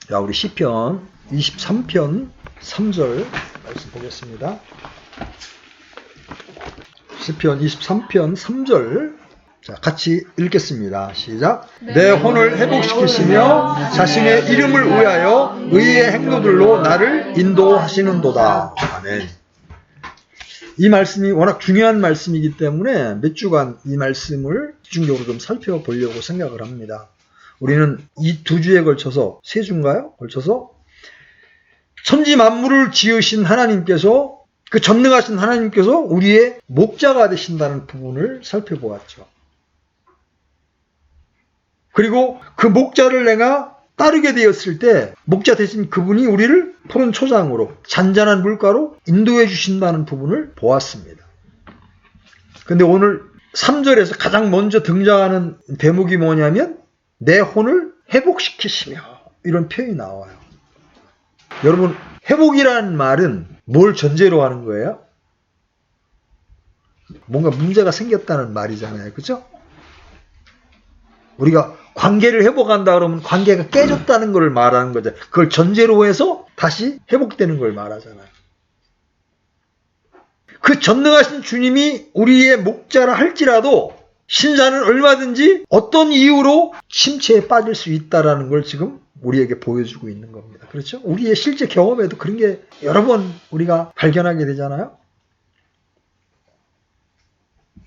자, 우리 시편 23편 3절 말씀 보겠습니다. 시편 23편 3절. 자, 같이 읽겠습니다. 시작. 내 혼을 회복시키시며 자신의 이름을 위하여 의의 행로들로 나를 인도하시는도다. 아멘. 이 말씀이 워낙 중요한 말씀이기 때문에 몇 주간 이 말씀을 집중적으로 좀 살펴보려고 생각을 합니다. 우리는 이 두 주에 걸쳐서, 세 주인가요? 걸쳐서 천지 만물을 지으신 하나님께서, 그 전능하신 하나님께서 우리의 목자가 되신다는 부분을 살펴보았죠. 그리고 그 목자를 내가 따르게 되었을 때 목자 대신 그분이 우리를 푸른 초장으로 잔잔한 물가로 인도해 주신다는 부분을 보았습니다. 그런데 오늘 3절에서 가장 먼저 등장하는 대목이 뭐냐면 내 혼을 회복시키시며, 이런 표현이 나와요. 여러분, 회복이라는 말은 뭘 전제로 하는 거예요? 뭔가 문제가 생겼다는 말이잖아요. 그렇죠? 우리가 관계를 회복한다 그러면 관계가 깨졌다는 걸 말하는 거죠. 그걸 전제로 해서 다시 회복되는 걸 말하잖아요. 그 전능하신 주님이 우리의 목자라 할지라도 신자는 얼마든지 어떤 이유로 침체에 빠질 수 있다는 걸 지금 우리에게 보여주고 있는 겁니다. 그렇죠? 우리의 실제 경험에도 그런 게 여러 번 우리가 발견하게 되잖아요.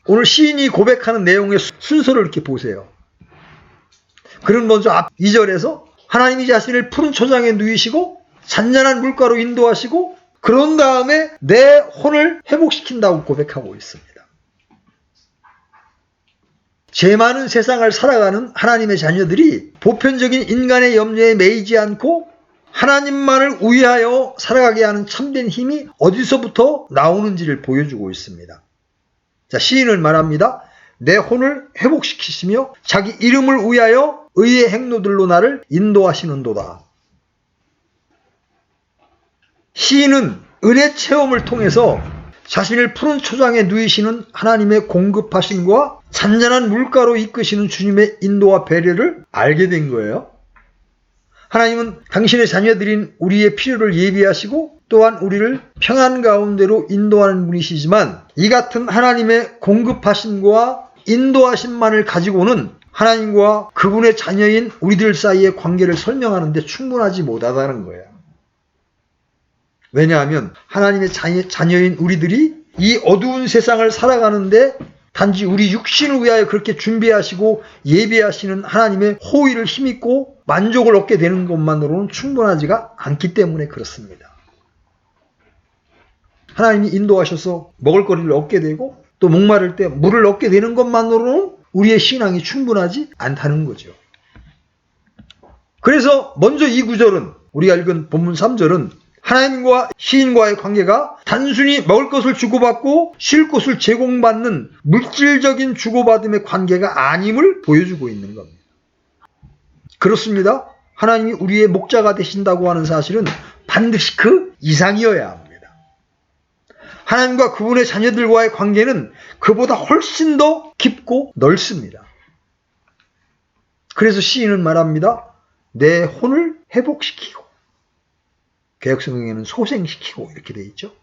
오늘 시인이 고백하는 내용의 순서를 이렇게 보세요. 그는 먼저 앞 2절에서 하나님이 자신을 푸른 초장에 누이시고 잔잔한 물가로 인도하시고 그런 다음에 내 혼을 회복시킨다고 고백하고 있습니다. 죄 많은 세상을 살아가는 하나님의 자녀들이 보편적인 인간의 염려에 매이지 않고 하나님만을 위하여 살아가게 하는 참된 힘이 어디서부터 나오는지를 보여주고 있습니다. 자, 시인은 말합니다. 내 혼을 회복시키시며 자기 이름을 위하여 의의 행로들로 나를 인도하시는도다. 시인은 은혜 체험을 통해서 자신을 푸른 초장에 누이시는 하나님의 공급하심과 잔잔한 물가로 이끄시는 주님의 인도와 배려를 알게 된 거예요. 하나님은 당신의 자녀들인 우리의 필요를 예비하시고 또한 우리를 평안 가운데로 인도하는 분이시지만 이 같은 하나님의 공급하심과 인도하심만을 가지고는 하나님과 그분의 자녀인 우리들 사이의 관계를 설명하는 데 충분하지 못하다는 거예요. 왜냐하면 하나님의 자녀인 우리들이 이 어두운 세상을 살아가는데 단지 우리 육신을 위하여 그렇게 준비하시고 예비하시는 하나님의 호의를 힘입고 만족을 얻게 되는 것만으로는 충분하지가 않기 때문에 그렇습니다. 하나님이 인도하셔서 먹을거리를 얻게 되고 또 목마를 때 물을 얻게 되는 것만으로는 우리의 신앙이 충분하지 않다는 거죠. 그래서 먼저 이 구절은, 우리가 읽은 본문 3절은 하나님과 시인과의 관계가 단순히 먹을 것을 주고받고 쉴 곳을 제공받는 물질적인 주고받음의 관계가 아님을 보여주고 있는 겁니다. 그렇습니다. 하나님이 우리의 목자가 되신다고 하는 사실은 반드시 그 이상이어야 합니다. 하나님과 그분의 자녀들과의 관계는 그보다 훨씬 더 깊고 넓습니다. 그래서 시인은 말합니다. 내 혼을 회복시키고, 개역성경에는 소생시키고 이렇게 되어 있죠.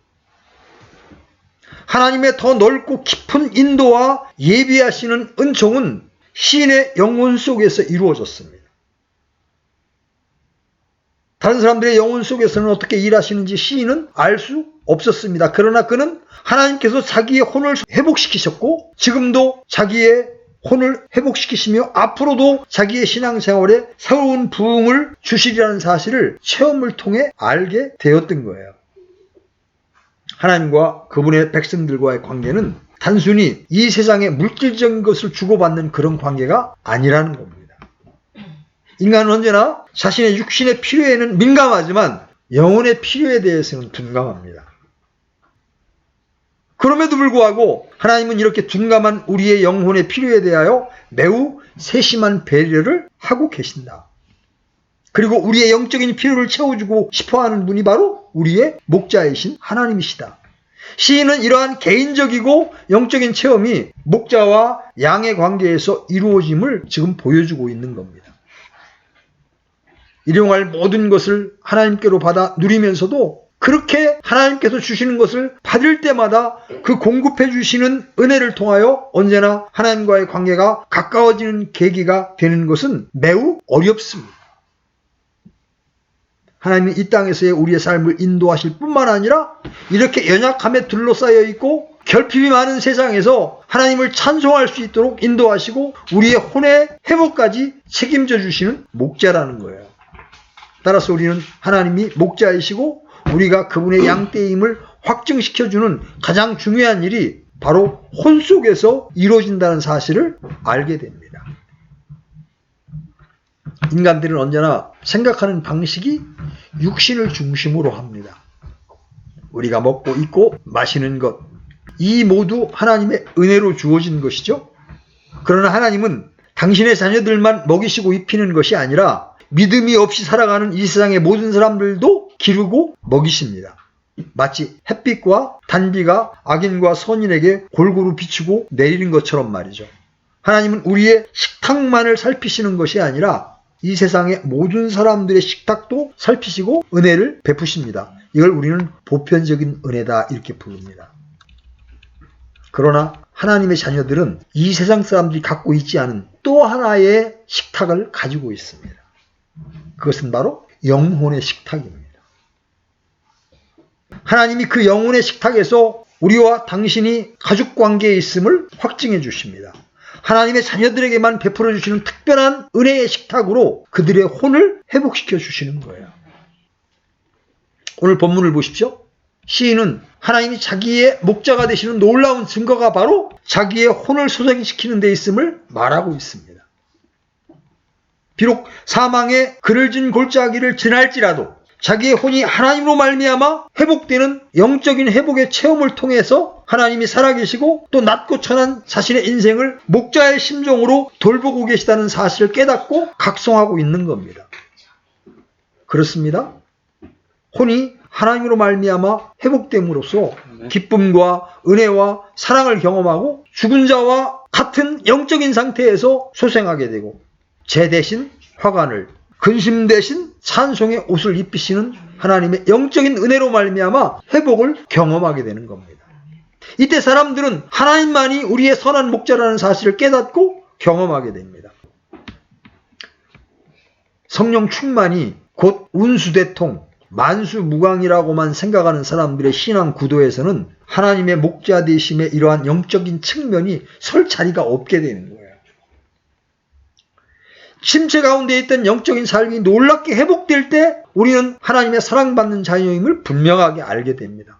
하나님의 더 넓고 깊은 인도와 예비하시는 은총은 시인의 영혼 속에서 이루어졌습니다. 다른 사람들의 영혼 속에서는 어떻게 일하시는지 시인은 알 수 없었습니다. 그러나 그는 하나님께서 자기의 혼을 회복시키셨고 지금도 자기의 혼을 회복시키시며 앞으로도 자기의 신앙생활에 새로운 부흥을 주시리라는 사실을 체험을 통해 알게 되었던 거예요. 하나님과 그분의 백성들과의 관계는 단순히 이 세상의 물질적인 것을 주고받는 그런 관계가 아니라는 겁니다. 인간은 언제나 자신의 육신의 필요에는 민감하지만 영혼의 필요에 대해서는 둔감합니다. 그럼에도 불구하고 하나님은 이렇게 둔감한 우리의 영혼의 필요에 대하여 매우 세심한 배려를 하고 계신다. 그리고 우리의 영적인 필요를 채워주고 싶어하는 분이 바로 우리의 목자이신 하나님이시다. 시인은 이러한 개인적이고 영적인 체험이 목자와 양의 관계에서 이루어짐을 지금 보여주고 있는 겁니다. 일용할 모든 것을 하나님께로 받아 누리면서도 그렇게 하나님께서 주시는 것을 받을 때마다 그 공급해 주시는 은혜를 통하여 언제나 하나님과의 관계가 가까워지는 계기가 되는 것은 매우 어렵습니다. 하나님이 이 땅에서의 우리의 삶을 인도하실 뿐만 아니라 이렇게 연약함에 둘러싸여 있고 결핍이 많은 세상에서 하나님을 찬송할 수 있도록 인도하시고 우리의 혼의 회복까지 책임져 주시는 목자라는 거예요. 따라서 우리는 하나님이 목자이시고 우리가 그분의 양떼임을 확증시켜주는 가장 중요한 일이 바로 혼 속에서 이루어진다는 사실을 알게 됩니다. 인간들은 언제나 생각하는 방식이 육신을 중심으로 합니다. 우리가 먹고 입고 마시는 것, 이 모두 하나님의 은혜로 주어진 것이죠. 그러나 하나님은 당신의 자녀들만 먹이시고 입히는 것이 아니라 믿음이 없이 살아가는 이 세상의 모든 사람들도 기르고 먹이십니다. 마치 햇빛과 단비가 악인과 선인에게 골고루 비추고 내리는 것처럼 말이죠. 하나님은 우리의 식탁만을 살피시는 것이 아니라 이 세상의 모든 사람들의 식탁도 살피시고 은혜를 베푸십니다. 이걸 우리는 보편적인 은혜다 이렇게 부릅니다. 그러나 하나님의 자녀들은 이 세상 사람들이 갖고 있지 않은 또 하나의 식탁을 가지고 있습니다. 그것은 바로 영혼의 식탁입니다. 하나님이 그 영혼의 식탁에서 우리와 당신이 가족관계에 있음을 확증해 주십니다. 하나님의 자녀들에게만 베풀어 주시는 특별한 은혜의 식탁으로 그들의 혼을 회복시켜 주시는 거예요. 오늘 본문을 보십시오. 시인은 하나님이 자기의 목자가 되시는 놀라운 증거가 바로 자기의 혼을 소생시키는 데 있음을 말하고 있습니다. 비록 사망의 그를 진 골짜기를 지날지라도 자기의 혼이 하나님으로 말미암아 회복되는 영적인 회복의 체험을 통해서 하나님이 살아계시고 또 낮고 천한 자신의 인생을 목자의 심정으로 돌보고 계시다는 사실을 깨닫고 각성하고 있는 겁니다. 그렇습니다. 혼이 하나님으로 말미암아 회복됨으로써 기쁨과 은혜와 사랑을 경험하고 죽은 자와 같은 영적인 상태에서 소생하게 되고 재 대신 화관을, 근심 대신 찬송의 옷을 입히시는 하나님의 영적인 은혜로 말미암아 회복을 경험하게 되는 겁니다. 이때 사람들은 하나님만이 우리의 선한 목자라는 사실을 깨닫고 경험하게 됩니다. 성령 충만이 곧 운수대통, 만수무강이라고만 생각하는 사람들의 신앙 구도에서는 하나님의 목자 되심의 이러한 영적인 측면이 설 자리가 없게 되는 거예요. 침체 가운데 있던 영적인 삶이 놀랍게 회복될 때 우리는 하나님의 사랑받는 자녀임을 분명하게 알게 됩니다.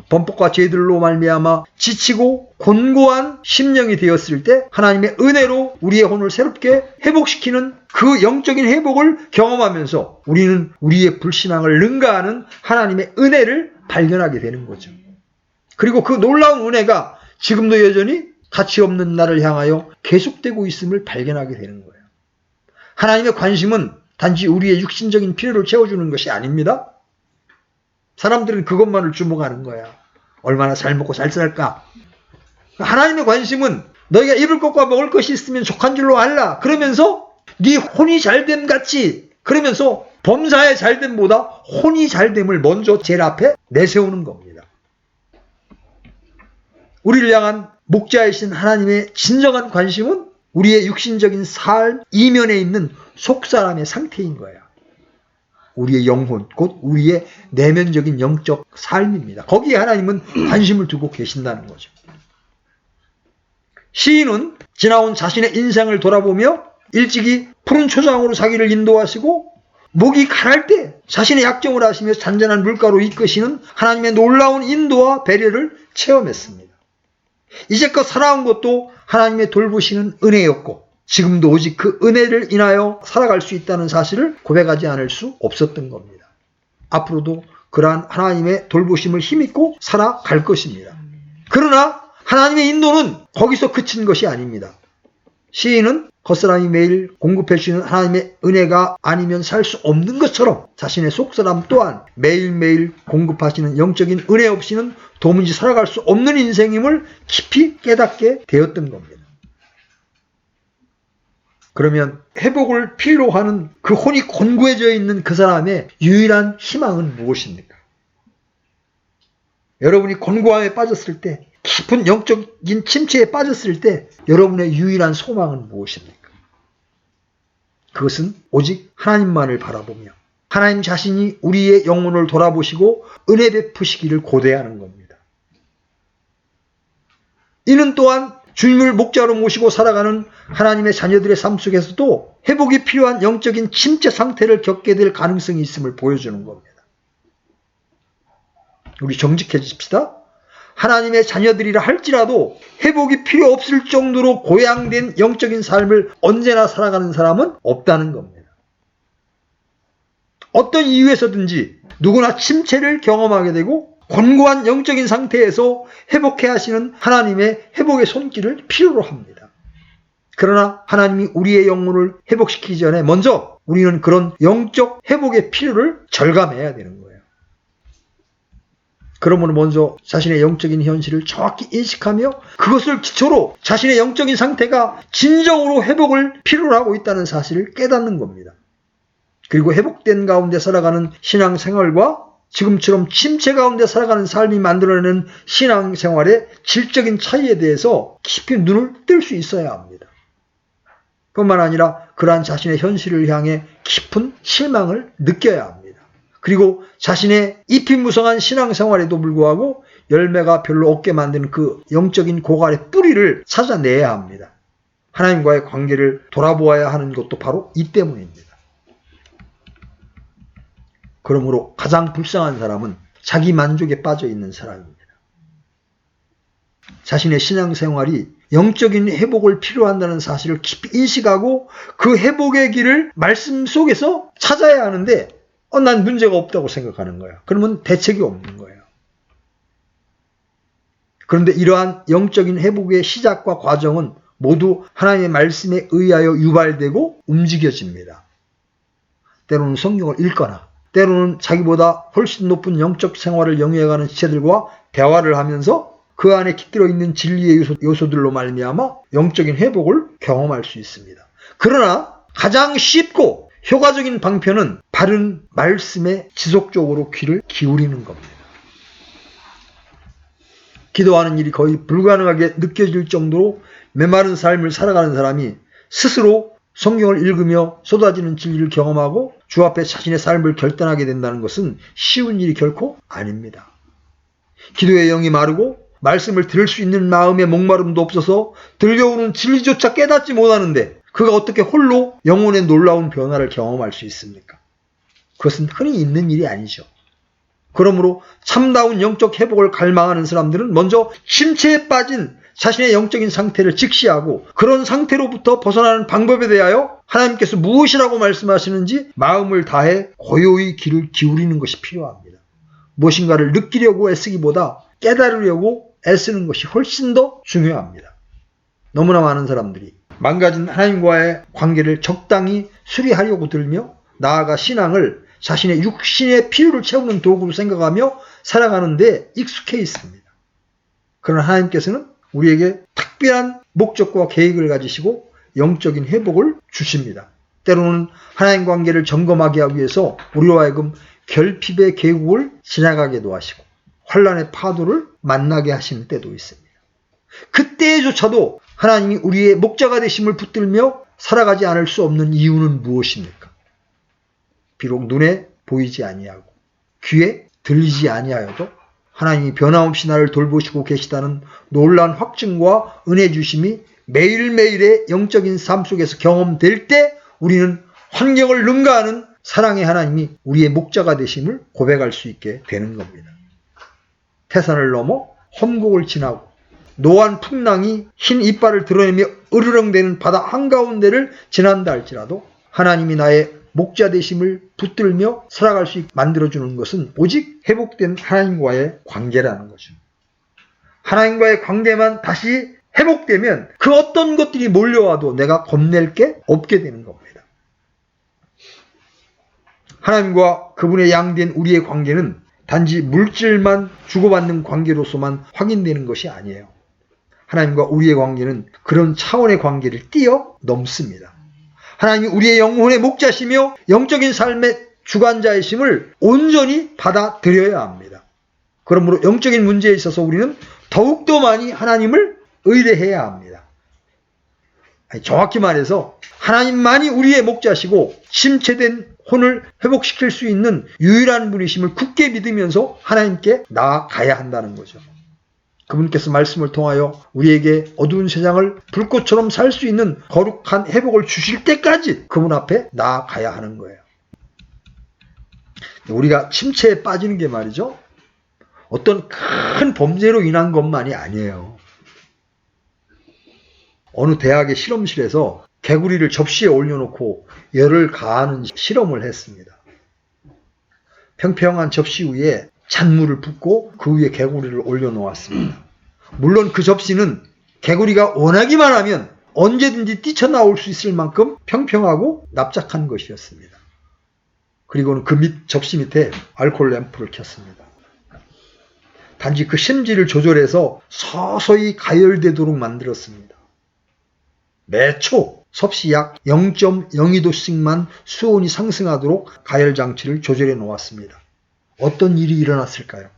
범법과 죄들로 말미암아 지치고 곤고한 심령이 되었을 때 하나님의 은혜로 우리의 혼을 새롭게 회복시키는 그 영적인 회복을 경험하면서 우리는 우리의 불신앙을 능가하는 하나님의 은혜를 발견하게 되는 거죠. 그리고 그 놀라운 은혜가 지금도 여전히 가치 없는 나를 향하여 계속되고 있음을 발견하게 되는 거예요. 하나님의 관심은 단지 우리의 육신적인 필요를 채워주는 것이 아닙니다. 사람들은 그것만을 주목하는 거야. 얼마나 잘 먹고 잘 살까? 하나님의 관심은 너희가 입을 것과 먹을 것이 있으면 족한 줄로 알라. 그러면서 네 혼이 잘됨 같이 그러면서 범사의 잘됨보다 혼이 잘됨을 먼저 제일 앞에 내세우는 겁니다. 우리를 향한 목자이신 하나님의 진정한 관심은 우리의 육신적인 삶 이면에 있는 속사람의 상태인 거예요. 우리의 영혼, 곧 우리의 내면적인 영적 삶입니다. 거기에 하나님은 관심을 두고 계신다는 거죠. 시인은 지나온 자신의 인생을 돌아보며 일찍이 푸른 초장으로 자기를 인도하시고 목이 가랄 때 자신의 약정을 하시며 잔잔한 물가로 이끄시는 하나님의 놀라운 인도와 배려를 체험했습니다. 이제껏 살아온 것도 하나님의 돌보시는 은혜였고 지금도 오직 그 은혜를 인하여 살아갈 수 있다는 사실을 고백하지 않을 수 없었던 겁니다. 앞으로도 그러한 하나님의 돌보심을 힘입고 살아갈 것입니다. 그러나 하나님의 인도는 거기서 그친 것이 아닙니다. 시인은 겉사람이 매일 공급해 주시는 하나님의 은혜가 아니면 살 수 없는 것처럼 자신의 속사람 또한 매일매일 공급하시는 영적인 은혜 없이는 도무지 살아갈 수 없는 인생임을 깊이 깨닫게 되었던 겁니다. 그러면 회복을 필요로 하는 그 혼이 곤고해져 있는 그 사람의 유일한 희망은 무엇입니까? 여러분이 곤고함에 빠졌을 때, 깊은 영적인 침체에 빠졌을 때 여러분의 유일한 소망은 무엇입니까? 그것은 오직 하나님만을 바라보며 하나님 자신이 우리의 영혼을 돌아보시고 은혜 베푸시기를 고대하는 겁니다. 이는 또한 주님을 목자로 모시고 살아가는 하나님의 자녀들의 삶 속에서도 회복이 필요한 영적인 침체 상태를 겪게 될 가능성이 있음을 보여주는 겁니다. 우리 정직해집시다. 하나님의 자녀들이라 할지라도 회복이 필요 없을 정도로 고양된 영적인 삶을 언제나 살아가는 사람은 없다는 겁니다. 어떤 이유에서든지 누구나 침체를 경험하게 되고 곤고한 영적인 상태에서 회복해 하시는 하나님의 회복의 손길을 필요로 합니다. 그러나 하나님이 우리의 영혼을 회복시키기 전에 먼저 우리는 그런 영적 회복의 필요를 절감해야 되는 거예요. 그러므로 먼저 자신의 영적인 현실을 정확히 인식하며 그것을 기초로 자신의 영적인 상태가 진정으로 회복을 필요로 하고 있다는 사실을 깨닫는 겁니다. 그리고 회복된 가운데 살아가는 신앙생활과 지금처럼 침체 가운데 살아가는 삶이 만들어내는 신앙생활의 질적인 차이에 대해서 깊이 눈을 뜰 수 있어야 합니다. 뿐만 아니라 그러한 자신의 현실을 향해 깊은 실망을 느껴야 합니다. 그리고 자신의 이피무성한 신앙생활에도 불구하고 열매가 별로 없게 만드는 그 영적인 고갈의 뿌리를 찾아내야 합니다. 하나님과의 관계를 돌아보아야 하는 것도 바로 이 때문입니다. 그러므로 가장 불쌍한 사람은 자기 만족에 빠져 있는 사람입니다. 자신의 신앙생활이 영적인 회복을 필요한다는 사실을 깊이 인식하고 그 회복의 길을 말씀 속에서 찾아야 하는데 난 문제가 없다고 생각하는 거야. 그러면 대책이 없는 거예요. 그런데 이러한 영적인 회복의 시작과 과정은 모두 하나님의 말씀에 의하여 유발되고 움직여집니다. 때로는 성경을 읽거나 때로는 자기보다 훨씬 높은 영적 생활을 영위해가는 지체들과 대화를 하면서 그 안에 깃들어 있는 진리의 요소들로 말미암아 영적인 회복을 경험할 수 있습니다. 그러나 가장 쉽고 효과적인 방편은 바른 말씀에 지속적으로 귀를 기울이는 겁니다. 기도하는 일이 거의 불가능하게 느껴질 정도로 메마른 삶을 살아가는 사람이 스스로 성경을 읽으며 쏟아지는 진리를 경험하고 주 앞에 자신의 삶을 결단하게 된다는 것은 쉬운 일이 결코 아닙니다. 기도의 영이 마르고 말씀을 들을 수 있는 마음의 목마름도 없어서 들려오는 진리조차 깨닫지 못하는데 그가 어떻게 홀로 영혼의 놀라운 변화를 경험할 수 있습니까? 그것은 흔히 있는 일이 아니죠. 그러므로 참다운 영적 회복을 갈망하는 사람들은 먼저 침체에 빠진 자신의 영적인 상태를 직시하고 그런 상태로부터 벗어나는 방법에 대하여 하나님께서 무엇이라고 말씀하시는지 마음을 다해 고요히 귀를 기울이는 것이 필요합니다. 무엇인가를 느끼려고 애쓰기보다 깨달으려고 애쓰는 것이 훨씬 더 중요합니다. 너무나 많은 사람들이 망가진 하나님과의 관계를 적당히 수리하려고 들며 나아가 신앙을 자신의 육신의 필요를 채우는 도구로 생각하며 살아가는데 익숙해 있습니다. 그러나 하나님께서는 우리에게 특별한 목적과 계획을 가지시고 영적인 회복을 주십니다. 때로는 하나님 관계를 점검하게 하기 위해서 우리와 하여금 결핍의 계곡을 지나가게도 하시고 환난의 파도를 만나게 하시는 때도 있습니다. 그때조차도 하나님이 우리의 목자가 되심을 붙들며 살아가지 않을 수 없는 이유는 무엇입니까? 비록 눈에 보이지 아니하고 귀에 들리지 아니하여도 하나님이 변함없이 나를 돌보시고 계시다는 놀라운 확증과 은혜 주심이 매일매일의 영적인 삶 속에서 경험될 때 우리는 환경을 능가하는 사랑의 하나님이 우리의 목자가 되심을 고백할 수 있게 되는 겁니다. 태산을 넘어 험곡을 지나고 노한 풍랑이 흰 이빨을 드러내며 으르렁대는 바다 한가운데를 지난다 할지라도 하나님이 나의 목자 되심을 붙들며 살아갈 수 있게 만들어주는 것은 오직 회복된 하나님과의 관계라는 거죠. 하나님과의 관계만 다시 회복되면 그 어떤 것들이 몰려와도 내가 겁낼 게 없게 되는 겁니다. 하나님과 그분의 양된 우리의 관계는 단지 물질만 주고받는 관계로서만 확인되는 것이 아니에요. 하나님과 우리의 관계는 그런 차원의 관계를 뛰어넘습니다. 하나님이 우리의 영혼의 목자시며 영적인 삶의 주관자이심을 온전히 받아들여야 합니다. 그러므로 영적인 문제에 있어서 우리는 더욱더 많이 하나님을 의뢰해야 합니다. 정확히 말해서 하나님만이 우리의 목자시고 침체된 혼을 회복시킬 수 있는 유일한 분이심을 굳게 믿으면서 하나님께 나아가야 한다는 거죠. 그분께서 말씀을 통하여 우리에게 어두운 세상을 불꽃처럼 살 수 있는 거룩한 회복을 주실 때까지 그분 앞에 나아가야 하는 거예요. 우리가 침체에 빠지는 게 말이죠, 어떤 큰 범죄로 인한 것만이 아니에요. 어느 대학의 실험실에서 개구리를 접시에 올려놓고 열을 가하는 실험을 했습니다. 평평한 접시 위에 잔물을 붓고 그 위에 개구리를 올려놓았습니다. 물론 그 접시는 개구리가 원하기만 하면 언제든지 뛰쳐나올 수 있을 만큼 평평하고 납작한 것이었습니다. 그리고는 그 접시 밑에 알코올 램프를 켰습니다. 단지 그 심지를 조절해서 서서히 가열되도록 만들었습니다. 매초 섭씨 약 0.02도씩만 수온이 상승하도록 가열 장치를 조절해 놓았습니다. 어떤 일이 일어났을까요?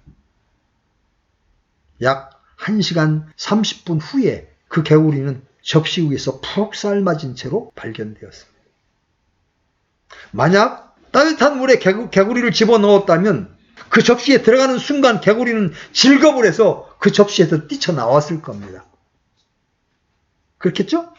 약 1시간 30분 후에 그 개구리는 접시 위에서 푹 삶아진 채로 발견되었습니다. 만약 따뜻한 물에 개구리를 집어넣었다면 그 접시에 들어가는 순간 개구리는 질겁을 해서 그 접시에서 뛰쳐나왔을 겁니다. 그렇겠죠?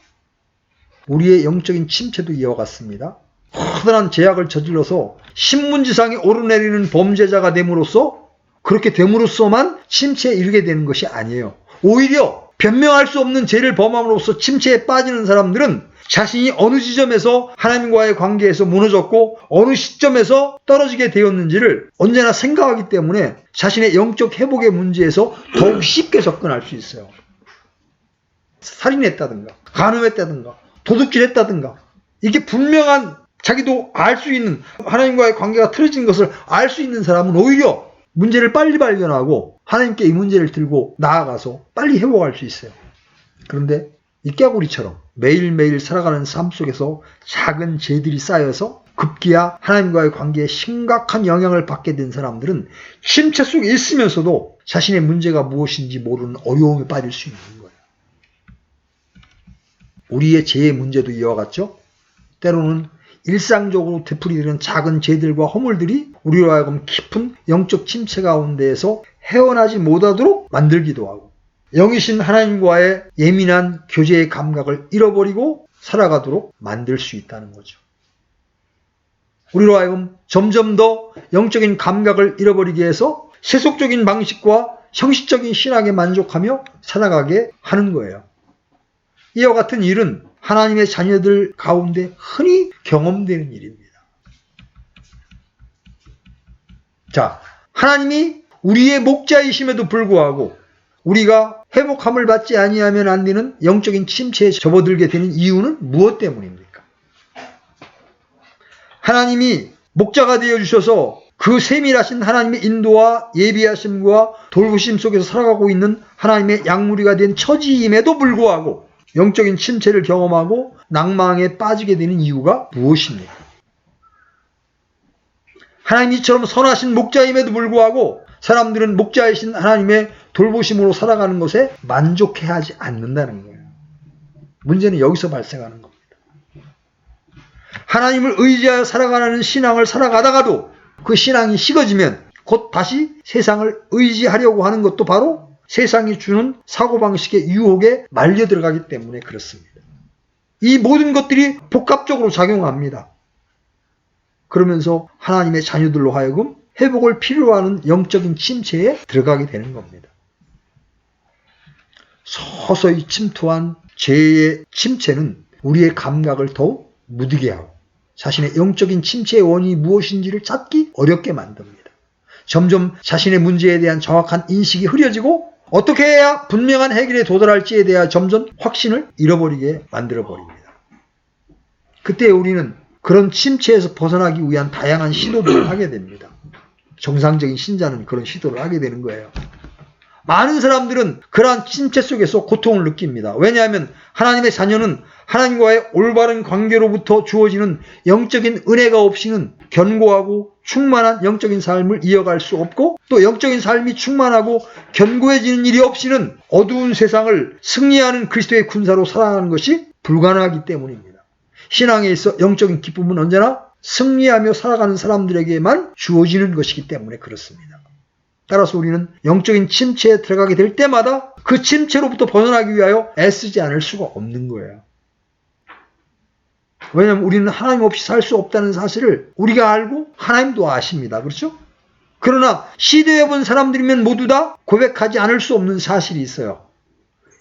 우리의 영적인 침체도 이와 같습니다. 커다란 죄악을 저질러서 신문지상에 오르내리는 범죄자가 됨으로써, 그렇게 됨으로써만 침체에 이르게 되는 것이 아니에요. 오히려 변명할 수 없는 죄를 범함으로써 침체에 빠지는 사람들은 자신이 어느 지점에서 하나님과의 관계에서 무너졌고 어느 시점에서 떨어지게 되었는지를 언제나 생각하기 때문에 자신의 영적 회복의 문제에서 더욱 쉽게 접근할 수 있어요. 살인했다든가 간음했다든가 도둑질했다든가, 이게 분명한, 자기도 알 수 있는, 하나님과의 관계가 틀어진 것을 알 수 있는 사람은 오히려 문제를 빨리 발견하고 하나님께 이 문제를 들고 나아가서 빨리 회복할 수 있어요. 그런데 이 깨구리처럼 매일매일 살아가는 삶 속에서 작은 죄들이 쌓여서 급기야 하나님과의 관계에 심각한 영향을 받게 된 사람들은 침체 속에 있으면서도 자신의 문제가 무엇인지 모르는 어려움에 빠질 수 있는 거예요. 우리의 죄의 문제도 이와 같죠? 때로는 일상적으로 되풀이되는 작은 죄들과 허물들이 우리로 하여금 깊은 영적 침체 가운데에서 헤어나지 못하도록 만들기도 하고, 영이신 하나님과의 예민한 교제의 감각을 잃어버리고 살아가도록 만들 수 있다는 거죠. 우리로 하여금 점점 더 영적인 감각을 잃어버리게 해서 세속적인 방식과 형식적인 신앙에 만족하며 살아가게 하는 거예요. 이와 같은 일은 하나님의 자녀들 가운데 흔히 경험되는 일입니다. 자, 하나님이 우리의 목자이심에도 불구하고 우리가 회복함을 받지 아니하면 안 되는 영적인 침체에 접어들게 되는 이유는 무엇 때문입니까? 하나님이 목자가 되어주셔서 그 세밀하신 하나님의 인도와 예비하심과 돌보심 속에서 살아가고 있는 하나님의 양무리가 된 처지임에도 불구하고 영적인 침체를 경험하고 낭망에 빠지게 되는 이유가 무엇입니까? 하나님 이처럼 선하신 목자임에도 불구하고 사람들은 목자이신 하나님의 돌보심으로 살아가는 것에 만족해하지 않는다는 거예요. 문제는 여기서 발생하는 겁니다. 하나님을 의지하여 살아가는 신앙을 살아가다가도 그 신앙이 식어지면 곧 다시 세상을 의지하려고 하는 것도 바로 세상이 주는 사고방식의 유혹에 말려 들어가기 때문에 그렇습니다. 이 모든 것들이 복합적으로 작용합니다. 그러면서 하나님의 자녀들로 하여금 회복을 필요로 하는 영적인 침체에 들어가게 되는 겁니다. 서서히 침투한 죄의 침체는 우리의 감각을 더욱 무디게 하고 자신의 영적인 침체의 원인이 무엇인지를 찾기 어렵게 만듭니다. 점점 자신의 문제에 대한 정확한 인식이 흐려지고 어떻게 해야 분명한 해결에 도달할지에 대한 점점 확신을 잃어버리게 만들어버립니다. 그때 우리는 그런 침체에서 벗어나기 위한 다양한 시도들을 하게 됩니다. 정상적인 신자는 그런 시도를 하게 되는 거예요. 많은 사람들은 그러한 침체 속에서 고통을 느낍니다. 왜냐하면 하나님의 자녀는 하나님과의 올바른 관계로부터 주어지는 영적인 은혜가 없이는 견고하고 충만한 영적인 삶을 이어갈 수 없고, 또 영적인 삶이 충만하고 견고해지는 일이 없이는 어두운 세상을 승리하는 그리스도의 군사로 살아가는 것이 불가능하기 때문입니다. 신앙에 있어 영적인 기쁨은 언제나 승리하며 살아가는 사람들에게만 주어지는 것이기 때문에 그렇습니다. 따라서 우리는 영적인 침체에 들어가게 될 때마다 그 침체로부터 벗어나기 위하여 애쓰지 않을 수가 없는 거예요. 왜냐하면 우리는 하나님 없이 살 수 없다는 사실을 우리가 알고 하나님도 아십니다. 그렇죠? 그러나 시대에 본 사람들이면 모두 다 고백하지 않을 수 없는 사실이 있어요.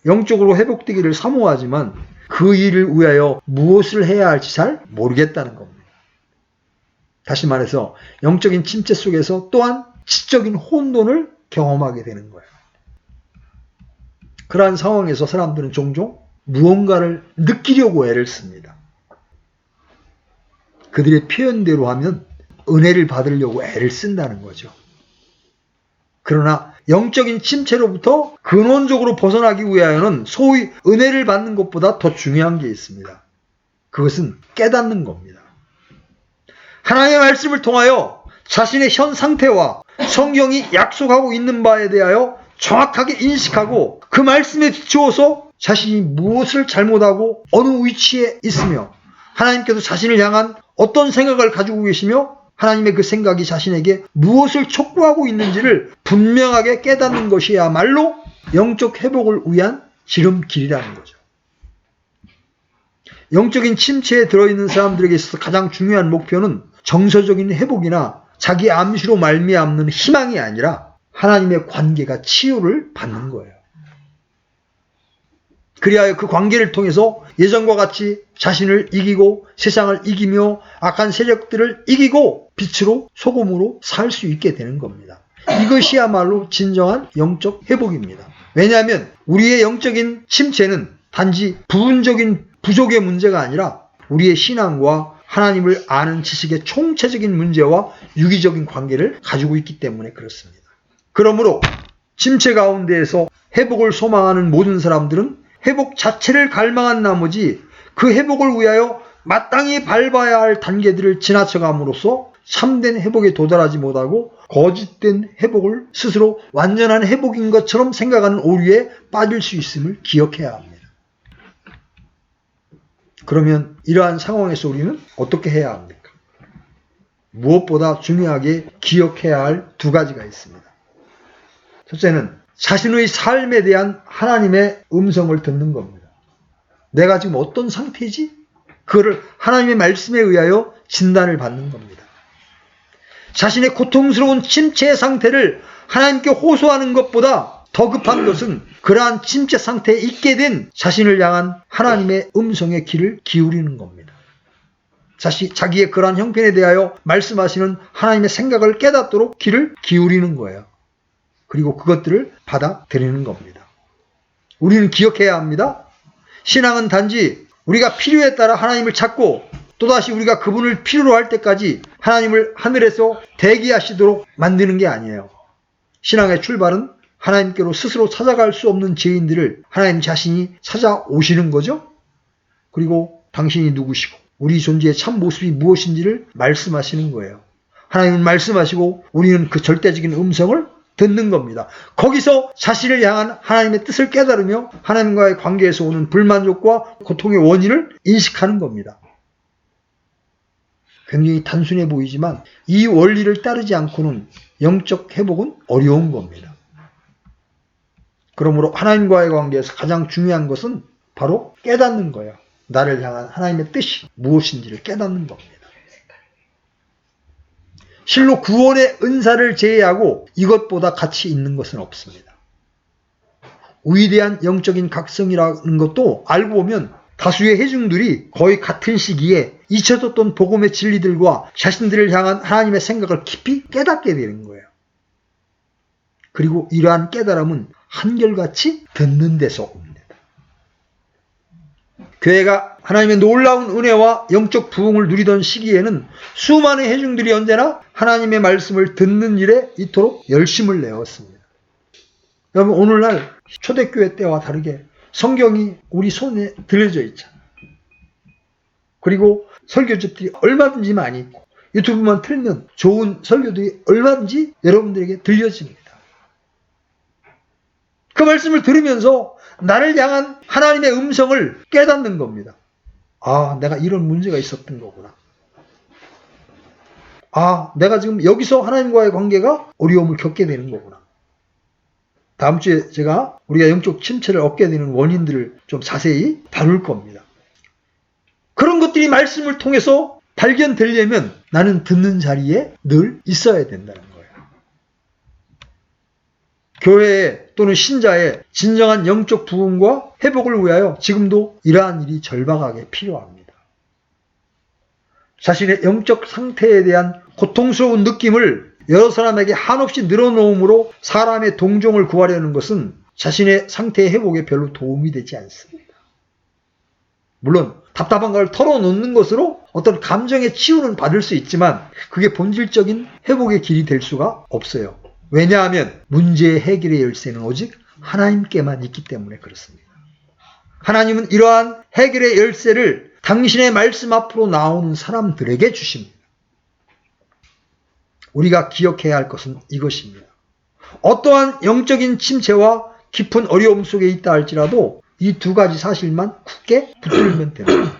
영적으로 회복되기를 사모하지만 그 일을 위하여 무엇을 해야 할지 잘 모르겠다는 겁니다. 다시 말해서 영적인 침체 속에서 또한 지적인 혼돈을 경험하게 되는 거예요. 그러한 상황에서 사람들은 종종 무언가를 느끼려고 애를 씁니다. 그들의 표현대로 하면 은혜를 받으려고 애를 쓴다는 거죠. 그러나 영적인 침체로부터 근원적으로 벗어나기 위하여는 소위 은혜를 받는 것보다 더 중요한 게 있습니다. 그것은 깨닫는 겁니다. 하나님의 말씀을 통하여 자신의 현 상태와 성경이 약속하고 있는 바에 대하여 정확하게 인식하고 그 말씀에 비추어서 자신이 무엇을 잘못하고 어느 위치에 있으며 하나님께서 자신을 향한 어떤 생각을 가지고 계시며 하나님의 그 생각이 자신에게 무엇을 촉구하고 있는지를 분명하게 깨닫는 것이야말로 영적 회복을 위한 지름길이라는 거죠. 영적인 침체에 들어있는 사람들에게 있어서 가장 중요한 목표는 정서적인 회복이나 자기 암시로 말미암는 희망이 아니라 하나님의 관계가 치유를 받는 거예요. 그리하여 그 관계를 통해서 예전과 같이 자신을 이기고 세상을 이기며 악한 세력들을 이기고 빛으로 소금으로 살 수 있게 되는 겁니다. 이것이야말로 진정한 영적 회복입니다. 왜냐하면 우리의 영적인 침체는 단지 부분적인 부족의 문제가 아니라 우리의 신앙과 하나님을 아는 지식의 총체적인 문제와 유기적인 관계를 가지고 있기 때문에 그렇습니다. 그러므로 침체 가운데에서 회복을 소망하는 모든 사람들은 회복 자체를 갈망한 나머지 그 회복을 위하여 마땅히 밟아야 할 단계들을 지나쳐감으로써 참된 회복에 도달하지 못하고 거짓된 회복을 스스로 완전한 회복인 것처럼 생각하는 오류에 빠질 수 있음을 기억해야 합니다. 그러면 이러한 상황에서 우리는 어떻게 해야 합니까? 무엇보다 중요하게 기억해야 할 두 가지가 있습니다. 첫째는 자신의 삶에 대한 하나님의 음성을 듣는 겁니다. 내가 지금 어떤 상태지? 그거를 하나님의 말씀에 의하여 진단을 받는 겁니다. 자신의 고통스러운 침체 상태를 하나님께 호소하는 것보다 더 급한 것은 그러한 침체 상태에 있게 된 자신을 향한 하나님의 음성의 귀를 기울이는 겁니다. 자기의 그러한 형편에 대하여 말씀하시는 하나님의 생각을 깨닫도록 귀를 기울이는 거예요. 그리고 그것들을 받아들이는 겁니다. 우리는 기억해야 합니다. 신앙은 단지 우리가 필요에 따라 하나님을 찾고 또다시 우리가 그분을 필요로 할 때까지 하나님을 하늘에서 대기하시도록 만드는 게 아니에요. 신앙의 출발은 하나님께로 스스로 찾아갈 수 없는 죄인들을 하나님 자신이 찾아오시는 거죠. 그리고 당신이 누구시고 우리 존재의 참 모습이 무엇인지를 말씀하시는 거예요. 하나님은 말씀하시고 우리는 그 절대적인 음성을 듣는 겁니다. 거기서 자신을 향한 하나님의 뜻을 깨달으며 하나님과의 관계에서 오는 불만족과 고통의 원인을 인식하는 겁니다. 굉장히 단순해 보이지만 이 원리를 따르지 않고는 영적 회복은 어려운 겁니다. 그러므로 하나님과의 관계에서 가장 중요한 것은 바로 깨닫는 거예요. 나를 향한 하나님의 뜻이 무엇인지를 깨닫는 겁니다. 실로 구원의 은사를 제외하고 이것보다 가치 있는 것은 없습니다. 위대한 영적인 각성이라는 것도 알고 보면 다수의 회중들이 거의 같은 시기에 잊혀졌던 복음의 진리들과 자신들을 향한 하나님의 생각을 깊이 깨닫게 되는 거예요. 그리고 이러한 깨달음은 한결같이 듣는 데서 옵니다. 교회가 하나님의 놀라운 은혜와 영적 부흥을 누리던 시기에는 수많은 회중들이 언제나 하나님의 말씀을 듣는 일에 이토록 열심을 내었습니다. 여러분 오늘날 초대교회 때와 다르게 성경이 우리 손에 들려져 있잖아요. 그리고 설교집들이 얼마든지 많이 있고 유튜브만 틀면 좋은 설교들이 얼마든지 여러분들에게 들려집니다. 그 말씀을 들으면서 나를 향한 하나님의 음성을 깨닫는 겁니다. 아, 내가 이런 문제가 있었던 거구나. 아, 내가 지금 여기서 하나님과의 관계가 어려움을 겪게 되는 거구나. 다음 주에 제가 우리가 영적 침체를 얻게 되는 원인들을 좀 자세히 다룰 겁니다. 그런 것들이 말씀을 통해서 발견되려면 나는 듣는 자리에 늘 있어야 된다는 거예요. 교회에 또는 신자의 진정한 영적 부흥과 회복을 위하여 지금도 이러한 일이 절박하게 필요합니다. 자신의 영적 상태에 대한 고통스러운 느낌을 여러 사람에게 한없이 늘어놓음으로 사람의 동정을 구하려는 것은 자신의 상태의 회복에 별로 도움이 되지 않습니다. 물론 답답한 걸 털어놓는 것으로 어떤 감정의 치유는 받을 수 있지만 그게 본질적인 회복의 길이 될 수가 없어요. 왜냐하면 문제의 해결의 열쇠는 오직 하나님께만 있기 때문에 그렇습니다. 하나님은 이러한 해결의 열쇠를 당신의 말씀 앞으로 나오는 사람들에게 주십니다. 우리가 기억해야 할 것은 이것입니다. 어떠한 영적인 침체와 깊은 어려움 속에 있다 할지라도 이 두 가지 사실만 굳게 붙들면 됩니다.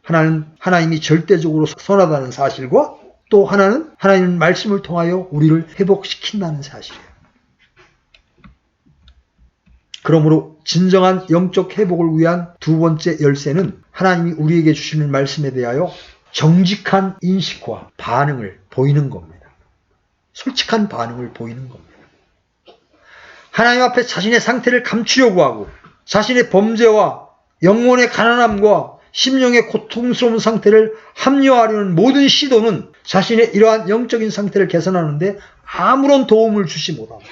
하나는 하나님이 절대적으로 선하다는 사실과 또 하나는 하나님 말씀을 통하여 우리를 회복시킨다는 사실이에요. 그러므로 진정한 영적 회복을 위한 두 번째 열쇠는 하나님이 우리에게 주시는 말씀에 대하여 정직한 인식과 반응을 보이는 겁니다. 솔직한 반응을 보이는 겁니다. 하나님 앞에 자신의 상태를 감추려고 하고 자신의 범죄와 영혼의 가난함과 심령의 고통스러운 상태를 합리화하려는 모든 시도는 자신의 이러한 영적인 상태를 개선하는데 아무런 도움을 주지 못합니다.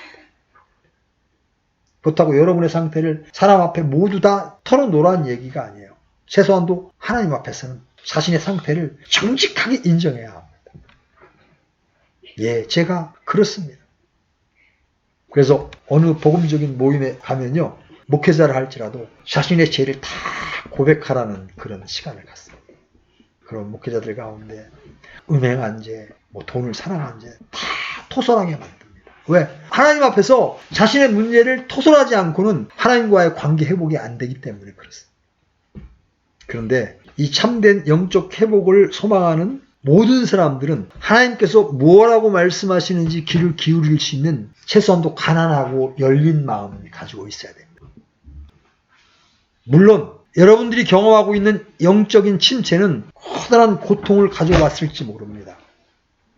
그렇다고 여러분의 상태를 사람 앞에 모두 다 털어놓으라는 얘기가 아니에요. 최소한도 하나님 앞에서는 자신의 상태를 정직하게 인정해야 합니다. 예, 제가 그렇습니다. 그래서 어느 복음적인 모임에 가면요, 목회자를 할지라도 자신의 죄를 다 고백하라는 그런 시간을 갖습니다. 그런 목회자들 가운데 음행한 죄, 돈을 사랑한 죄 다 토설하게 만듭니다. 왜? 하나님 앞에서 자신의 문제를 토설하지 않고는 하나님과의 관계 회복이 안 되기 때문에 그렇습니다. 그런데 이 참된 영적 회복을 소망하는 모든 사람들은 하나님께서 뭐라고 말씀하시는지 귀를 기울일 수 있는 최소한도 가난하고 열린 마음을 가지고 있어야 됩니다. 물론 여러분들이 경험하고 있는 영적인 침체는 커다란 고통을 가져왔을지 모릅니다.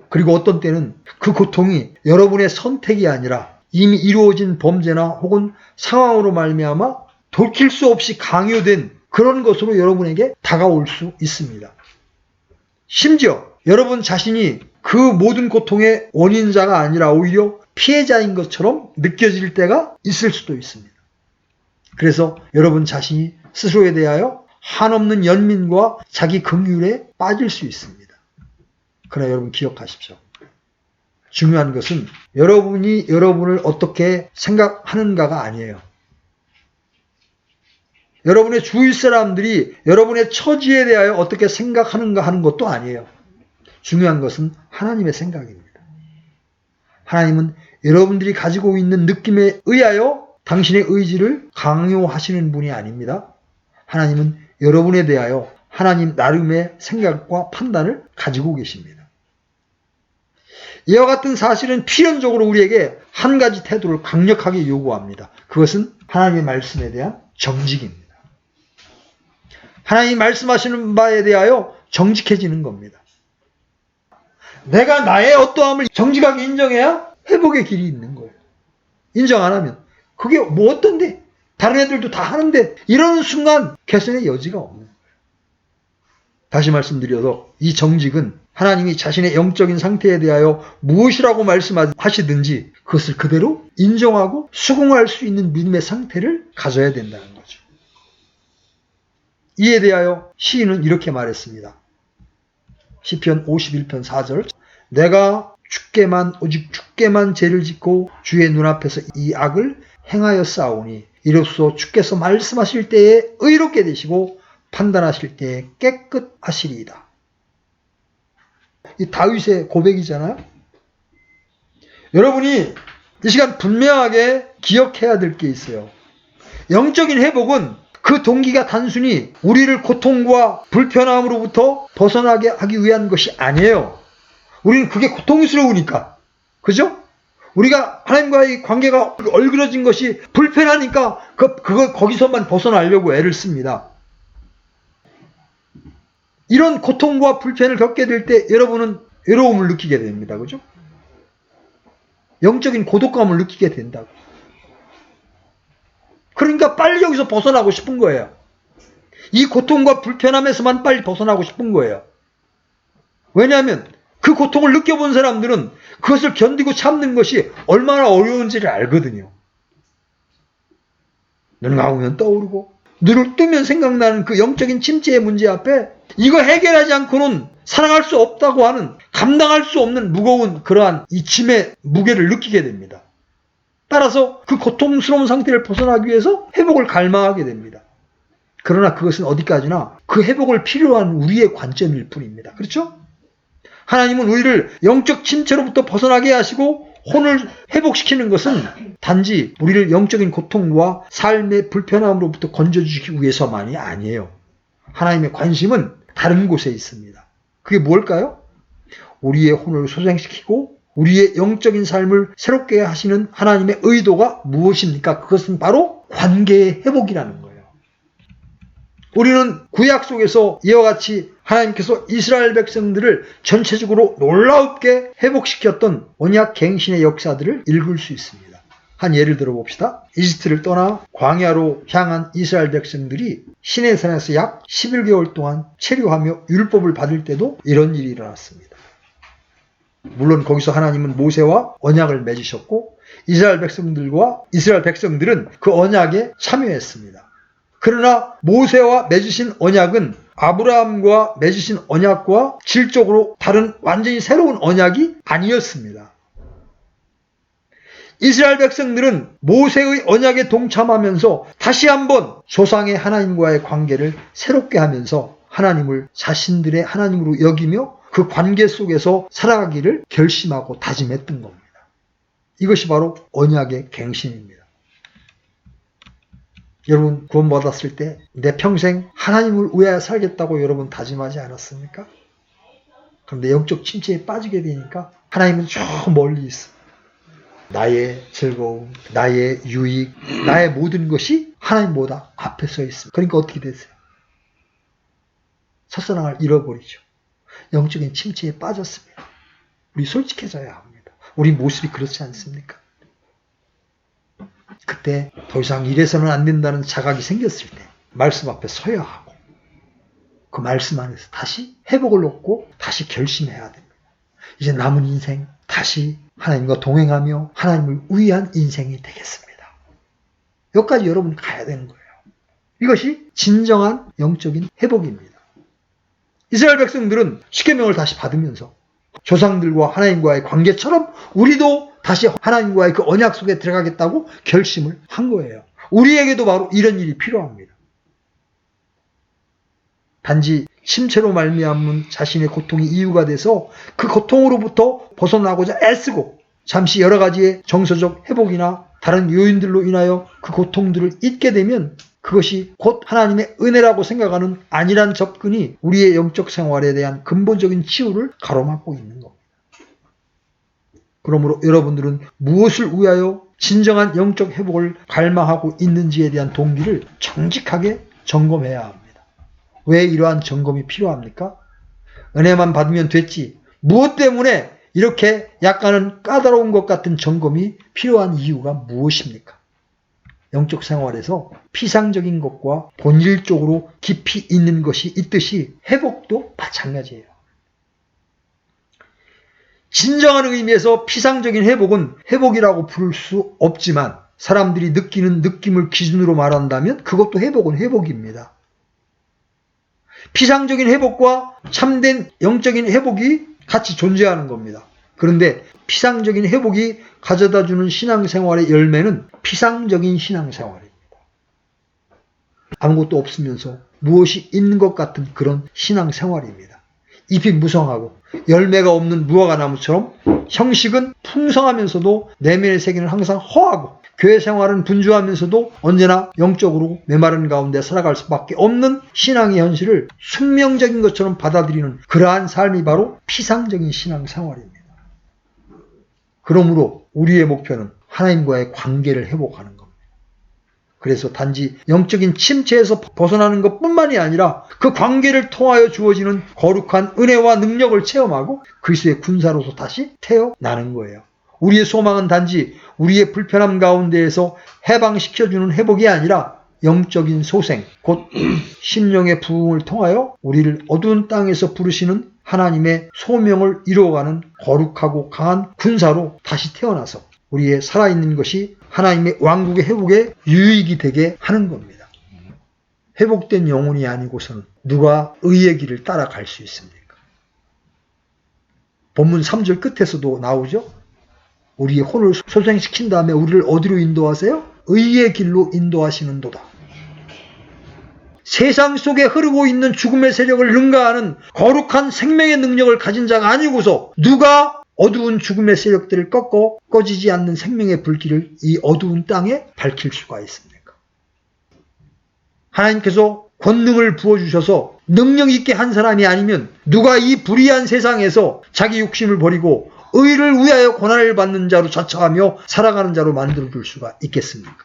그리고 어떤 때는 그 고통이 여러분의 선택이 아니라 이미 이루어진 범죄나 혹은 상황으로 말미암아 돌이킬 수 없이 강요된 그런 것으로 여러분에게 다가올 수 있습니다. 심지어 여러분 자신이 그 모든 고통의 원인자가 아니라 오히려 피해자인 것처럼 느껴질 때가 있을 수도 있습니다. 그래서 여러분 자신이 스스로에 대하여 한없는 연민과 자기 긍휼에 빠질 수 있습니다. 그러나 여러분 기억하십시오. 중요한 것은 여러분이 여러분을 어떻게 생각하는가가 아니에요. 여러분의 주위 사람들이 여러분의 처지에 대하여 어떻게 생각하는가 하는 것도 아니에요. 중요한 것은 하나님의 생각입니다. 하나님은 여러분들이 가지고 있는 느낌에 의하여 당신의 의지를 강요하시는 분이 아닙니다. 하나님은 여러분에 대하여 하나님 나름의 생각과 판단을 가지고 계십니다. 이와 같은 사실은 필연적으로 우리에게 한 가지 태도를 강력하게 요구합니다. 그것은 하나님의 말씀에 대한 정직입니다. 하나님이 말씀하시는 바에 대하여 정직해지는 겁니다. 내가 나의 어떠함을 정직하게 인정해야 회복의 길이 있는 거예요. 인정 안 하면 그게 뭐 어떤데? 다른 애들도 다 하는데 이러는 순간 개선의 여지가 없는 거예요. 다시 말씀드려서 이 정직은 하나님이 자신의 영적인 상태에 대하여 무엇이라고 말씀하시든지 그것을 그대로 인정하고 수긍할 수 있는 믿음의 상태를 가져야 된다는 거죠. 이에 대하여 시인은 이렇게 말했습니다. 시편 51편 4절 내가 오직 주께만 죄를 짓고 주의 눈앞에서 이 악을 행하여 싸우니 이로써 주께서 말씀하실 때에 의롭게 되시고 판단하실 때 깨끗하시리이다. 이 다윗의 고백이잖아요. 여러분이 이 시간 분명하게 기억해야 될 게 있어요. 영적인 회복은 그 동기가 단순히 우리를 고통과 불편함으로부터 벗어나게 하기 위한 것이 아니에요. 우리는 그게 고통스러우니까. 그죠? 우리가 하나님과의 관계가 얼그러진 것이 불편하니까 거기서만 벗어나려고 애를 씁니다. 이런 고통과 불편을 겪게 될 때 여러분은 외로움을 느끼게 됩니다. 그죠? 영적인 고독감을 느끼게 된다고. 그러니까 빨리 여기서 벗어나고 싶은 거예요. 이 고통과 불편함에서만 빨리 벗어나고 싶은 거예요. 왜냐하면 그 고통을 느껴본 사람들은 그것을 견디고 참는 것이 얼마나 어려운지를 알거든요. 눈 감으면 떠오르고 눈을 뜨면 생각나는 그 영적인 침체의 문제 앞에 이거 해결하지 않고는 살아갈 수 없다고 하는 감당할 수 없는 무거운 그러한 이 짐의 무게를 느끼게 됩니다. 따라서 그 고통스러운 상태를 벗어나기 위해서 회복을 갈망하게 됩니다. 그러나 그것은 어디까지나 그 회복을 필요로 하는 우리의 관점일 뿐입니다. 그렇죠? 하나님은 우리를 영적 침체로부터 벗어나게 하시고 혼을 회복시키는 것은 단지 우리를 영적인 고통과 삶의 불편함으로부터 건져주시기 위해서만이 아니에요. 하나님의 관심은 다른 곳에 있습니다. 그게 뭘까요? 우리의 혼을 소생시키고 우리의 영적인 삶을 새롭게 하시는 하나님의 의도가 무엇입니까? 그것은 바로 관계의 회복이라는 거예요. 우리는 구약 속에서 이와 같이 하나님께서 이스라엘 백성들을 전체적으로 놀랍게 회복시켰던 언약 갱신의 역사들을 읽을 수 있습니다. 한 예를 들어봅시다. 이집트를 떠나 광야로 향한 이스라엘 백성들이 시내산에서 약 11개월 동안 체류하며 율법을 받을 때도 이런 일이 일어났습니다. 물론 거기서 하나님은 모세와 언약을 맺으셨고 이스라엘 백성들은 그 언약에 참여했습니다. 그러나 모세와 맺으신 언약은 아브라함과 맺으신 언약과 질적으로 다른 완전히 새로운 언약이 아니었습니다. 이스라엘 백성들은 모세의 언약에 동참하면서 다시 한번 조상의 하나님과의 관계를 새롭게 하면서 하나님을 자신들의 하나님으로 여기며 그 관계 속에서 살아가기를 결심하고 다짐했던 겁니다. 이것이 바로 언약의 갱신입니다. 여러분 구원받았을 때 내 평생 하나님을 위하여 살겠다고 여러분 다짐하지 않았습니까? 그런데 영적 침체에 빠지게 되니까 하나님은 저 멀리 있어. 나의 즐거움, 나의 유익, 나의 모든 것이 하나님보다 앞에 서 있습니다. 그러니까 어떻게 되세요? 첫사랑을 잃어버리죠. 영적인 침체에 빠졌습니다. 우리 솔직해져야 합니다. 우리 모습이 그렇지 않습니까? 그때 더 이상 이래서는 안 된다는 자각이 생겼을 때 말씀 앞에 서야 하고 그 말씀 안에서 다시 회복을 얻고 다시 결심해야 됩니다. 이제 남은 인생 다시 하나님과 동행하며 하나님을 위한 인생이 되겠습니다. 여기까지 여러분 가야 되는 거예요. 이것이 진정한 영적인 회복입니다. 이스라엘 백성들은 십계명을 다시 받으면서 조상들과 하나님과의 관계처럼 우리도 다시 하나님과의 그 언약 속에 들어가겠다고 결심을 한 거예요. 우리에게도 바로 이런 일이 필요합니다. 단지 침체로 말미암은 자신의 고통이 이유가 돼서 그 고통으로부터 벗어나고자 애쓰고 잠시 여러 가지의 정서적 회복이나 다른 요인들로 인하여 그 고통들을 잊게 되면 그것이 곧 하나님의 은혜라고 생각하는 안일한 접근이 우리의 영적 생활에 대한 근본적인 치유를 가로막고 있는 겁니다. 그러므로 여러분들은 무엇을 위하여 진정한 영적 회복을 갈망하고 있는지에 대한 동기를 정직하게 점검해야 합니다. 왜 이러한 점검이 필요합니까? 은혜만 받으면 됐지. 무엇 때문에 이렇게 약간은 까다로운 것 같은 점검이 필요한 이유가 무엇입니까? 영적 생활에서 피상적인 것과 본질적으로 깊이 있는 것이 있듯이 회복도 마찬가지예요. 진정한 의미에서 피상적인 회복은 회복이라고 부를 수 없지만 사람들이 느끼는 느낌을 기준으로 말한다면 그것도 회복은 회복입니다. 피상적인 회복과 참된 영적인 회복이 같이 존재하는 겁니다. 그런데 피상적인 회복이 가져다주는 신앙생활의 열매는 피상적인 신앙생활입니다. 아무것도 없으면서 무엇이 있는 것 같은 그런 신앙생활입니다. 잎이 무성하고 열매가 없는 무화과나무처럼 형식은 풍성하면서도 내면의 세계는 항상 허하고 교회 생활은 분주하면서도 언제나 영적으로 메마른 가운데 살아갈 수밖에 없는 신앙의 현실을 숙명적인 것처럼 받아들이는 그러한 삶이 바로 피상적인 신앙생활입니다. 그러므로 우리의 목표는 하나님과의 관계를 회복하는 겁니다. 그래서 단지 영적인 침체에서 벗어나는 것뿐만이 아니라 그 관계를 통하여 주어지는 거룩한 은혜와 능력을 체험하고 그리스도의 군사로서 다시 태어나는 거예요. 우리의 소망은 단지 우리의 불편함 가운데에서 해방시켜주는 회복이 아니라 영적인 소생, 곧 심령의 부흥을 통하여 우리를 어두운 땅에서 부르시는 하나님의 소명을 이루어가는 거룩하고 강한 군사로 다시 태어나서 우리의 살아있는 것이 하나님의 왕국의 회복에 유익이 되게 하는 겁니다. 회복된 영혼이 아니고서는 누가 의의 길을 따라갈 수 있습니까? 본문 3절 끝에서도 나오죠. 우리의 혼을 소생시킨 다음에 우리를 어디로 인도하세요? 의의 길로 인도하시는도다. 세상 속에 흐르고 있는 죽음의 세력을 능가하는 거룩한 생명의 능력을 가진 자가 아니고서 누가 어두운 죽음의 세력들을 꺾어 꺼지지 않는 생명의 불길을 이 어두운 땅에 밝힐 수가 있습니까? 하나님께서 권능을 부어주셔서 능력 있게 한 사람이 아니면 누가 이 불의한 세상에서 자기 욕심을 버리고 의를 위하여 고난을 받는 자로 자처하며 살아가는 자로 만들어줄 수가 있겠습니까?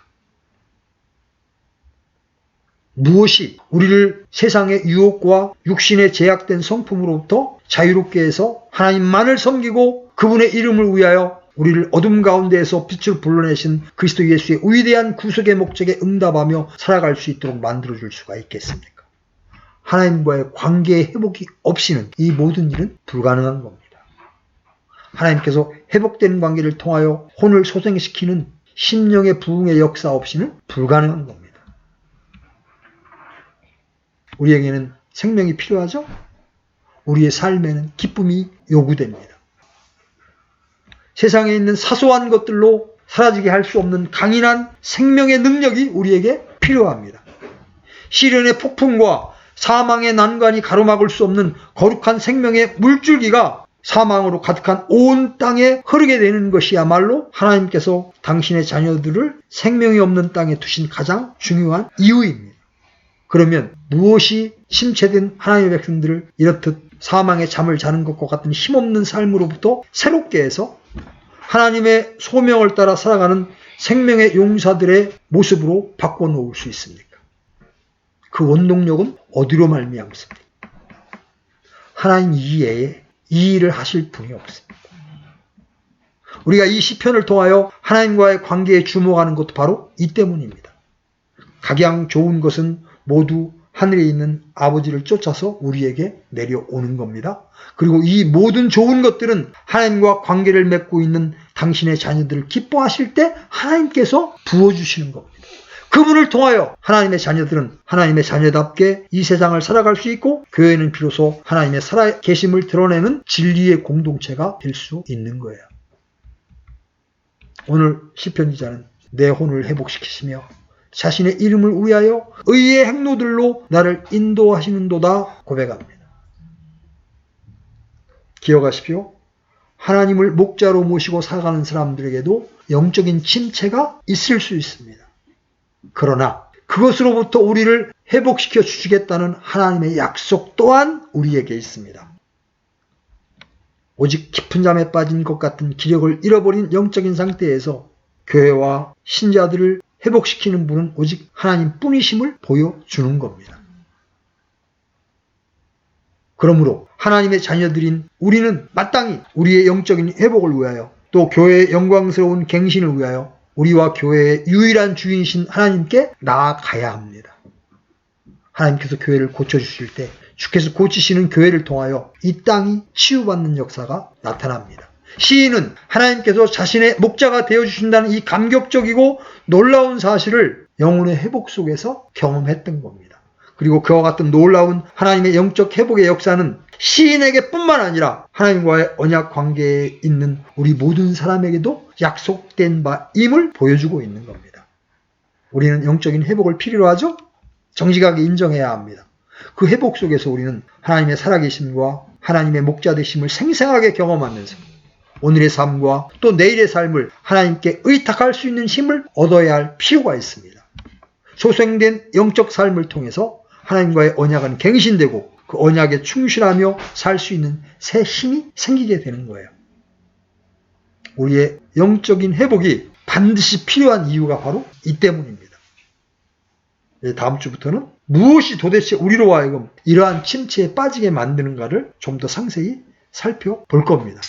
무엇이 우리를 세상의 유혹과 육신의 제약된 성품으로부터 자유롭게 해서 하나님만을 섬기고 그분의 이름을 위하여 우리를 어둠 가운데에서 빛을 불러내신 그리스도 예수의 위대한 구속의 목적에 응답하며 살아갈 수 있도록 만들어줄 수가 있겠습니까? 하나님과의 관계의 회복이 없이는 이 모든 일은 불가능한 겁니다. 하나님께서 회복된 관계를 통하여 혼을 소생시키는 심령의 부흥의 역사 없이는 불가능한 겁니다. 우리에게는 생명이 필요하죠? 우리의 삶에는 기쁨이 요구됩니다. 세상에 있는 사소한 것들로 사라지게 할 수 없는 강인한 생명의 능력이 우리에게 필요합니다. 시련의 폭풍과 사망의 난관이 가로막을 수 없는 거룩한 생명의 물줄기가 사망으로 가득한 온 땅에 흐르게 되는 것이야말로 하나님께서 당신의 자녀들을 생명이 없는 땅에 두신 가장 중요한 이유입니다. 그러면 무엇이 침체된 하나님의 백성들을 이렇듯 사망의 잠을 자는 것과 같은 힘없는 삶으로부터 새롭게 해서 하나님의 소명을 따라 살아가는 생명의 용사들의 모습으로 바꿔놓을 수 있습니까? 그 원동력은 어디로 말미암습니까? 하나님 이외에 이 일을 하실 분이 없습니다. 우리가 이 시편을 통하여 하나님과의 관계에 주목하는 것도 바로 이 때문입니다. 각양 좋은 것은 모두 하늘에 있는 아버지를 쫓아서 우리에게 내려오는 겁니다. 그리고 이 모든 좋은 것들은 하나님과 관계를 맺고 있는 당신의 자녀들을 기뻐하실 때 하나님께서 부어주시는 겁니다. 그분을 통하여 하나님의 자녀들은 하나님의 자녀답게 이 세상을 살아갈 수 있고 교회는 비로소 하나님의 살아계심을 드러내는 진리의 공동체가 될 수 있는 거예요. 오늘 시편 기자는 내 혼을 회복시키시며 자신의 이름을 위하여 의의 행로들로 나를 인도하시는도다 고백합니다. 기억하십시오. 하나님을 목자로 모시고 살아가는 사람들에게도 영적인 침체가 있을 수 있습니다. 그러나 그것으로부터 우리를 회복시켜 주시겠다는 하나님의 약속 또한 우리에게 있습니다. 오직 깊은 잠에 빠진 것 같은 기력을 잃어버린 영적인 상태에서 교회와 신자들을 회복시키는 분은 오직 하나님뿐이심을 보여주는 겁니다. 그러므로 하나님의 자녀들인 우리는 마땅히 우리의 영적인 회복을 위하여 또 교회의 영광스러운 갱신을 위하여 우리와 교회의 유일한 주인이신 하나님께 나아가야 합니다. 하나님께서 교회를 고쳐주실 때 주께서 고치시는 교회를 통하여 이 땅이 치유받는 역사가 나타납니다. 시인은 하나님께서 자신의 목자가 되어주신다는 이 감격적이고 놀라운 사실을 영혼의 회복 속에서 경험했던 겁니다. 그리고 그와 같은 놀라운 하나님의 영적 회복의 역사는 시인에게 뿐만 아니라 하나님과의 언약 관계에 있는 우리 모든 사람에게도 약속된 바임을 보여주고 있는 겁니다. 우리는 영적인 회복을 필요로 하죠? 정직하게 인정해야 합니다. 그 회복 속에서 우리는 하나님의 살아계심과 하나님의 목자 되심을 생생하게 경험하면서 오늘의 삶과 또 내일의 삶을 하나님께 의탁할 수 있는 힘을 얻어야 할 필요가 있습니다. 소생된 영적 삶을 통해서 하나님과의 언약은 갱신되고 그 언약에 충실하며 살 수 있는 새 힘이 생기게 되는 거예요. 우리의 영적인 회복이 반드시 필요한 이유가 바로 이 때문입니다. 다음 주부터는 무엇이 도대체 우리로 하여금 이러한 침체에 빠지게 만드는가를 좀 더 상세히 살펴볼 겁니다.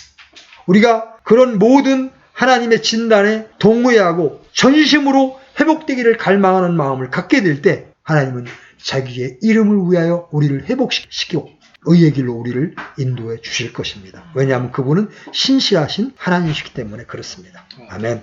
우리가 그런 모든 하나님의 진단에 동의하고 전심으로 회복되기를 갈망하는 마음을 갖게 될 때 하나님은 자기의 이름을 위하여 우리를 회복시키고 의의 길로 우리를 인도해 주실 것입니다. 왜냐하면 그분은 신실하신 하나님이시기 때문에 그렇습니다. 아멘.